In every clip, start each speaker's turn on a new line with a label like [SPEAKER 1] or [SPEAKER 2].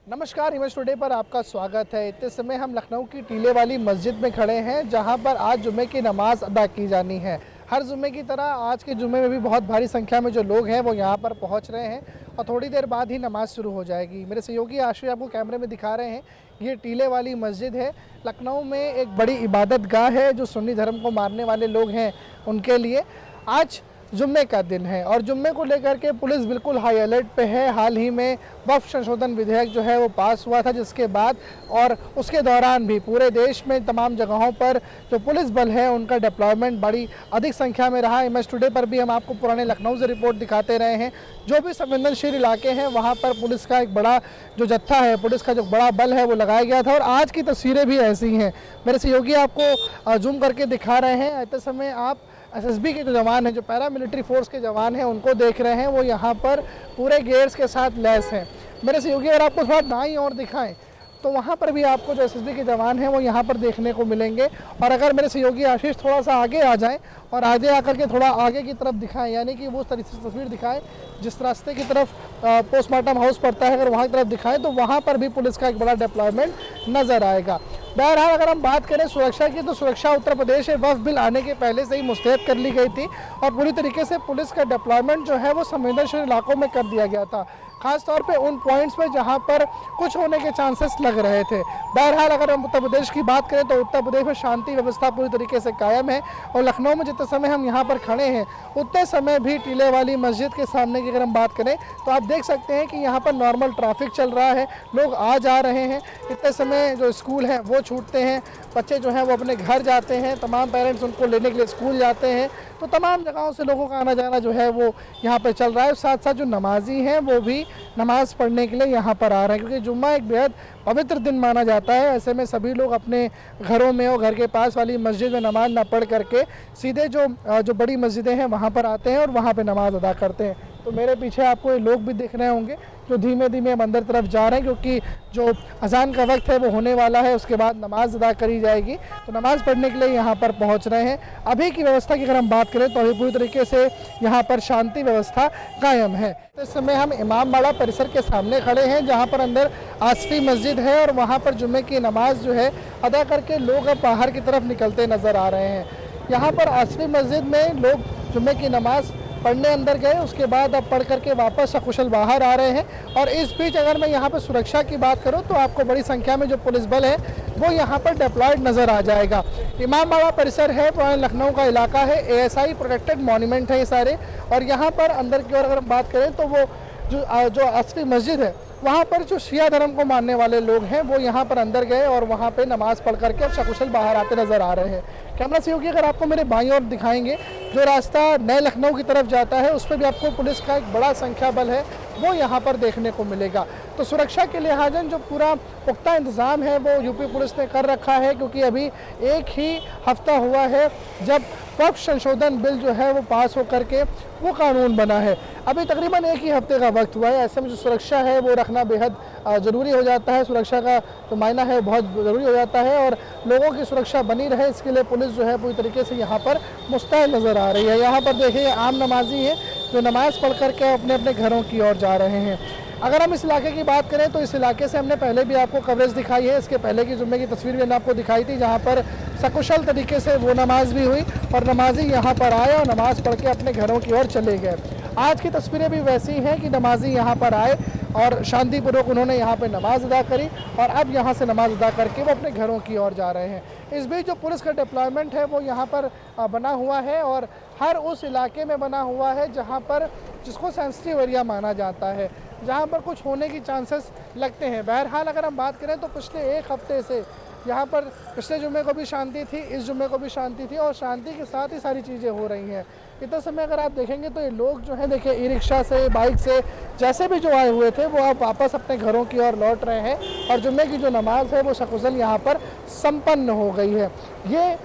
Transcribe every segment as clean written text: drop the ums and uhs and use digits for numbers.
[SPEAKER 1] नमस्कार, image today पर आपका स्वागत है। इतने समय हम लखनऊ की टीले वाली मस्जिद में खड़े हैं, जहां पर आज जुम्मे की नमाज अदा की जानी है। हर जुम्मे की तरह आज के जुम्मे में भी बहुत भारी संख्या में जो लोग हैं वो यहां पर पहुंच रहे हैं और थोड़ी देर बाद ही नमाज शुरू हो जाएगी। मेरे सहयोगी आश्रय आपको कैमरे में दिखा रहे हैं। ये टीले वाली मस्जिद है, लखनऊ में एक बड़ी इबादत गाह है जो सुन्नी धर्म को मानने वाले लोग हैं उनके लिए। आज जुम्मे का दिन है और जुम्मे को लेकर के पुलिस बिल्कुल हाई अलर्ट पे है। हाल ही में वक्फ संशोधन विधेयक जो है वो पास हुआ था, जिसके बाद और उसके दौरान भी पूरे देश में तमाम जगहों पर जो पुलिस बल है उनका डिप्लॉयमेंट बड़ी अधिक संख्या में रहा। इमेज टुडे पर भी हम आपको पुराने लखनऊ से रिपोर्ट दिखाते रहे हैं। जो भी संवेदनशील इलाके हैं वहाँ पर पुलिस का एक बड़ा जो जत्था है, पुलिस का जो बड़ा बल है वो लगाया गया था और आज की तस्वीरें भी ऐसी हैं। मेरे सहयोगी आपको जूम करके दिखा रहे हैं। ऐसे समय आप एसएसबी के जो जवान हैं, जो पैरामिलिट्री फोर्स के जवान हैं, उनको देख रहे हैं। वो यहाँ पर पूरे गेयर्स के साथ लैस हैं। मेरे सहयोगी अगर आपको थोड़ा दाईं ओर दिखाएं तो वहाँ पर भी आपको जो एसएसबी के जवान हैं वो यहाँ पर देखने को मिलेंगे। और अगर मेरे सहयोगी आशीष थोड़ा सा आगे आ जाएं और आगे आकर के थोड़ा आगे की तरफ दिखाएं, यानी कि वो तरीके से तस्वीर दिखाएं जिस रास्ते की तरफ पोस्टमार्टम हाउस पड़ता है, अगर वहाँ की तरफ दिखाएं तो वहाँ पर भी पुलिस का एक बड़ा डिप्लॉयमेंट नज़र आएगा। बहरहाल अगर हम बात करें सुरक्षा की, तो सुरक्षा उत्तर प्रदेश वक्फ बिल आने के पहले से ही मुस्तैद कर ली गई थी और पूरी तरीके से पुलिस का डिप्लॉयमेंट जो है वो संवेदनशील इलाकों में कर दिया गया था, खास तौर पे उन पॉइंट्स पे जहां पर कुछ होने के चांसेस लग रहे थे। बहरहाल अगर हम उत्तर प्रदेश की बात करें तो उत्तर प्रदेश में शांति व्यवस्था पूरी तरीके से कायम है और लखनऊ में जितने समय हम यहाँ पर खड़े हैं उतने समय भी टीले वाली मस्जिद के सामने की अगर हम बात करें तो आप देख सकते हैं कि यहाँ पर नॉर्मल ट्रैफिक चल रहा है, लोग आ जा रहे हैं। इतने समय जो स्कूल हैं वो छूटते हैं, बच्चे जो हैं वो अपने घर जाते हैं, तमाम पेरेंट्स उनको लेने के लिए स्कूल जाते हैं, तो तमाम जगहों से लोगों का आना जाना जो है वो यहाँ पर चल रहा है। साथ साथ जो नमाजी हैं वो भी नमाज़ पढ़ने के लिए यहाँ पर आ रहे हैं, क्योंकि जुम्मा एक बेहद पवित्र दिन माना जाता है। ऐसे में सभी लोग अपने घरों में और घर के पास वाली मस्जिद में नमाज ना पढ़ करके सीधे जो बड़ी मस्जिदें हैं वहाँ पर आते हैं और वहाँ पर नमाज अदा करते हैं। तो मेरे पीछे आपको ये लोग भी दिख रहे होंगे जो धीमे धीमे मंदिर तरफ जा रहे हैं, क्योंकि जो अजान का वक्त है वो होने वाला है, उसके बाद नमाज अदा करी जाएगी, तो नमाज़ पढ़ने के लिए यहाँ पर पहुँच रहे हैं। अभी की व्यवस्था की अगर हम बात करें तो अभी पूरी तरीके से यहाँ पर शांति व्यवस्था कायम है। इस समय हम इमाम बाड़ा परिसर के सामने खड़े हैं, जहाँ पर अंदर आसफी मस्जिद है और वहाँ पर जुम्मे की नमाज जो है अदा करके लोग अब बाहर की तरफ निकलते नज़र आ रहे हैं। यहाँ पर आसफी मस्जिद में लोग जुम्मे की नमाज पढ़ने अंदर गए, उसके बाद अब पढ़ करके वापस सकुशल बाहर आ रहे हैं। और इस बीच अगर मैं यहाँ पर सुरक्षा की बात करूँ तो आपको बड़ी संख्या में जो पुलिस बल है वो यहाँ पर डिप्लॉयड नज़र आ जाएगा। इमाम बाड़ा परिसर है, पुराने लखनऊ का इलाका है, एएसआई प्रोटेक्टेड मॉन्यूमेंट है ये सारे। और यहाँ पर अंदर की ओर अगर हम बात करें तो वो जो आसफी मस्जिद है वहाँ पर जो शिया धर्म को मानने वाले लोग हैं वो यहाँ पर अंदर गए और वहाँ पे नमाज़ पढ़ करके अब सकुशल बाहर आते नज़र आ रहे हैं। कैमरा सहयोगी अगर आपको मेरे बाईं ओर दिखाएंगे, जो रास्ता नए लखनऊ की तरफ जाता है उस पर भी आपको पुलिस का एक बड़ा संख्या बल है वो यहाँ पर देखने को मिलेगा। तो सुरक्षा के लिहाजन जो पूरा पुख्ता इंतज़ाम है वो यूपी पुलिस ने कर रखा है, क्योंकि अभी एक ही हफ्ता हुआ है जब वक्फ संशोधन बिल जो है वो पास हो करके वो कानून बना है। अभी तकरीबन एक ही हफ्ते का वक्त हुआ है। ऐसे में जो सुरक्षा है वो रखना बेहद ज़रूरी हो जाता है। सुरक्षा का जो मायना है बहुत ज़रूरी हो जाता है और लोगों की सुरक्षा बनी रहे इसके लिए पुलिस जो है पूरी तरीके से यहाँ पर मुस्तैद नज़र आ रही है। यहाँ पर देखिए आम नमाजी हैं जो नमाज़ पढ़ करके अपने अपने घरों की ओर जा रहे हैं। अगर हम इस इलाके की बात करें तो इस इलाके से हमने पहले भी आपको कवरेज दिखाई है। इसके पहले की जुम्मे की तस्वीर भी हमने आपको दिखाई थी, जहाँ पर सकुशल तरीके से वो नमाज भी हुई और नमाजी यहाँ पर आए और नमाज़ पढ़ के अपने घरों की ओर चले गए। आज की तस्वीरें भी वैसी हैं कि नमाजी यहाँ पर आए और शांतिपूर्वक उन्होंने यहाँ पर नमाज अदा करी और अब यहाँ से नमाज अदा करके वो अपने घरों की ओर जा रहे हैं। इस बीच जो पुलिस का डिप्लॉयमेंट है वो यहाँ पर बना हुआ है और हर उस इलाके में बना हुआ है जहाँ पर जिसको सेंसिटिव एरिया माना जाता है, जहाँ पर कुछ होने की चांसेस लगते हैं। बहरहाल अगर हम बात करें तो पिछले एक हफ्ते से यहाँ पर पिछले जुम्मे को भी शांति थी, इस जुम्मे को भी शांति थी और शांति के साथ ही सारी चीज़ें हो रही हैं। इतना समय अगर आप देखेंगे तो ये लोग जो हैं देखिए ई रिक्शा से, बाइक से, जैसे भी जो आए हुए थे वो अब वापस अपने घरों की ओर लौट रहे हैं और जुम्मे की जो नमाज है वो सकुशल यहाँ पर संपन्न हो गई है। ये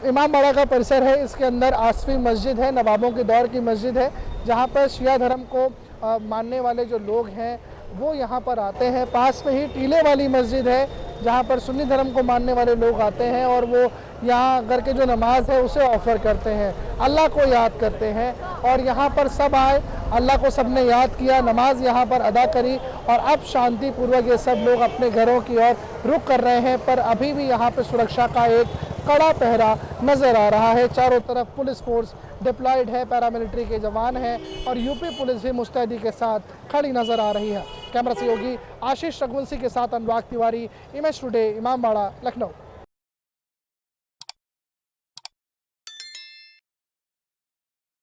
[SPEAKER 1] इमाम बाड़ा का परिसर है, इसके अंदर आसफी मस्जिद है, नवाबों के दौर की मस्जिद है, जहाँ पर शिया धर्म को मानने वाले जो लोग हैं वो यहाँ पर आते हैं। पास में ही टीले वाली मस्जिद है जहाँ पर सुन्नी धर्म को मानने वाले लोग आते हैं और वो यहाँ घर के जो नमाज है उसे ऑफ़र करते हैं, अल्लाह को याद करते हैं और यहाँ पर सब आए अल्लाह को सबने याद किया, नमाज यहाँ पर अदा करी और अब शांतिपूर्वक ये सब लोग अपने घरों की ओर रुख कर रहे हैं। पर अभी भी यहाँ पे सुरक्षा का एक कड़ा पहरा नजर आ रहा है। चारों तरफ पुलिस फोर्स डिप्लॉयड है, पैरामिलिट्री के जवान हैं और यूपी पुलिस भी मुस्तैदी के साथ खड़ी नजर आ रही है। कैमरा सहयोगी आशीष रघुवंशी के साथ अनुराग तिवारी, इमेज टुडे, इमामबाड़ा, लखनऊ।